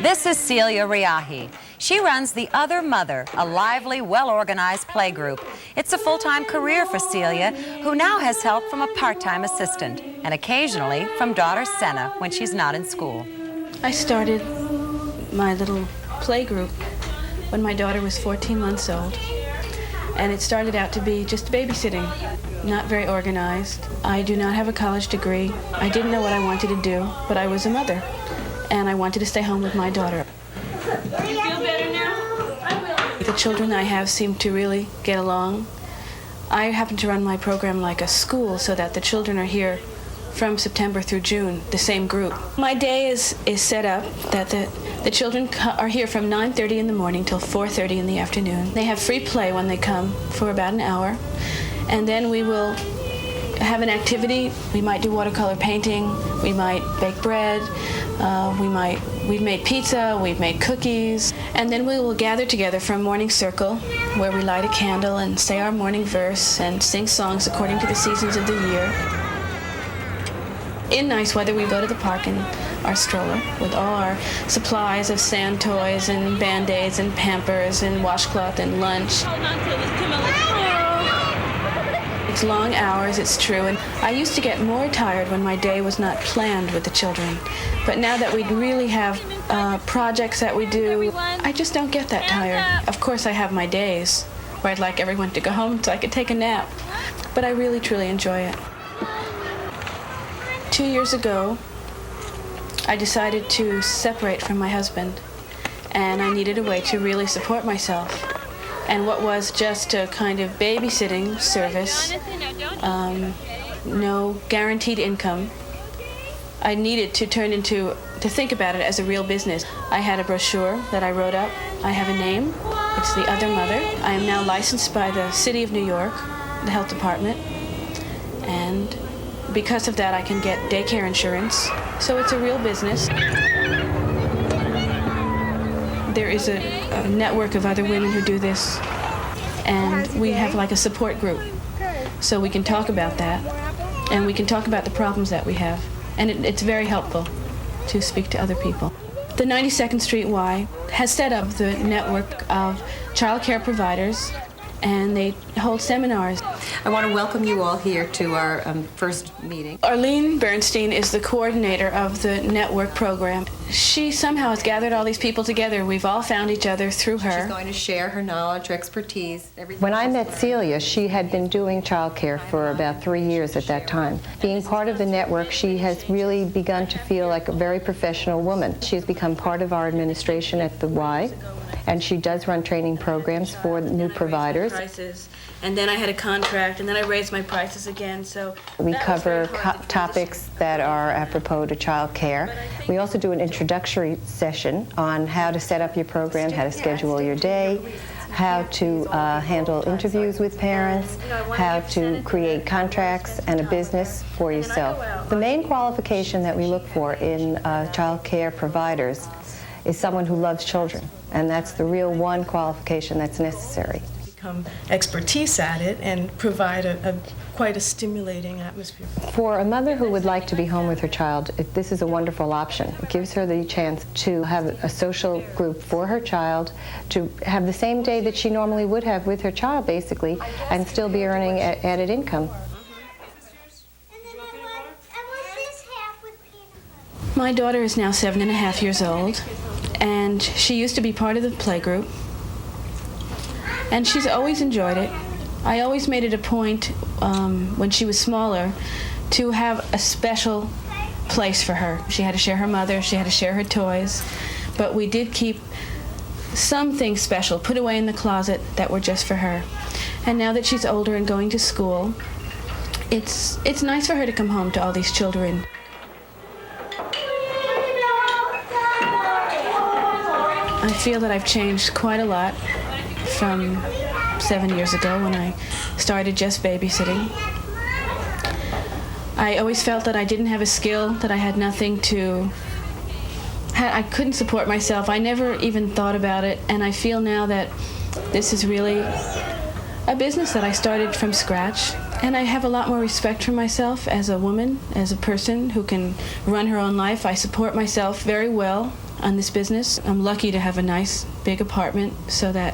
This is Celia Riahi. She runs The Other Mother, a lively, well-organized playgroup. It's a full-time career for Celia, who now has help from a part-time assistant, and occasionally from daughter Senna when she's not in school. I started my little playgroup when my daughter was 14 months old, and it started out to be just babysitting, not very organized. I do not have a college degree. I didn't know what I wanted to do, but I was a mother, and I wanted to stay home with my daughter. You feel better now? I will. The children I have seem to really get along. I happen to run my program like a school so that the children are here from September through June, the same group. My day is set up that the children are here from 9:30 in the morning till 4:30 in the afternoon. They have free play when they come for about an hour, and then we will have an activity. We might do watercolor painting, we might bake bread, we've made pizza, we've made cookies, and then we will gather together for a morning circle where we light a candle and say our morning verse and sing songs according to the seasons of the year. In nice weather, we go to the park in our stroller with all our supplies of sand toys and Band-Aids and Pampers and washcloth and lunch. Hold on till it's come out. It's long hours, it's true, and I used to get more tired when my day was not planned with the children. But now that we really have projects that we do, I just don't get that tired. Of course, I have my days where I'd like everyone to go home so I could take a nap, but I really, truly enjoy it. 2 years ago, I decided to separate from my husband, and I needed a way to really support myself. And what was just a kind of babysitting service, no guaranteed income, I needed to to think about it as a real business. I had a brochure that I wrote up. I have a name. It's The Other Mother. I am now licensed by the City of New York, the Health Department, and because of that, I can get daycare insurance. So it's a real business. There is a network of other women who do this, and we have like a support group. So we can talk about that, and we can talk about the problems that we have. And it's very helpful to speak to other people. The 92nd Street Y has set up the network of childcare providers, and they hold seminars. I want to welcome you all here to our first meeting. Eileen Bernstein is the coordinator of the network program. She somehow has gathered all these people together. We've all found each other through her. She's going to share her knowledge, her expertise, everything. When I met Celia, she had been doing childcare for about 3 years at that time. Being part of the network, she has really begun to feel like a very professional woman. She has become part of our administration at the Y, and she does run training programs for new providers. And then I had a contract, and then I raised my prices again. So we cover topics that are apropos to child care. We also do an introductory session on how to set up your program, how to schedule your day, how to handle interviews with parents, how to create contracts and a business for yourself. The main qualification that we look for in child care providers is someone who loves children, and that's the real one qualification that's necessary. Expertise at it and provide quite a stimulating atmosphere. For a mother who would like to be home with her child, this is a wonderful option. It gives her the chance to have a social group for her child, to have the same day that she normally would have with her child, basically, and still be earning added income. My daughter is now 7.5 years old, and she used to be part of the playgroup. And she's always enjoyed it. I always made it a point, when she was smaller, to have a special place for her. She had to share her mother, she had to share her toys, but we did keep some things special, put away in the closet that were just for her. And now that she's older and going to school, it's nice for her to come home to all these children. I feel that I've changed quite a lot from 7 years ago when I started just babysitting. I always felt that I didn't have a skill, that I had nothing I couldn't support myself. I never even thought about it, and I feel now that this is really a business that I started from scratch, and I have a lot more respect for myself as a woman, as a person who can run her own life. I support myself very well. on this business. I'm lucky to have a nice big apartment so that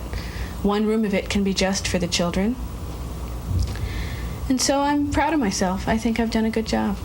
one room of it can be just for the children. And so I'm proud of myself. I think I've done a good job.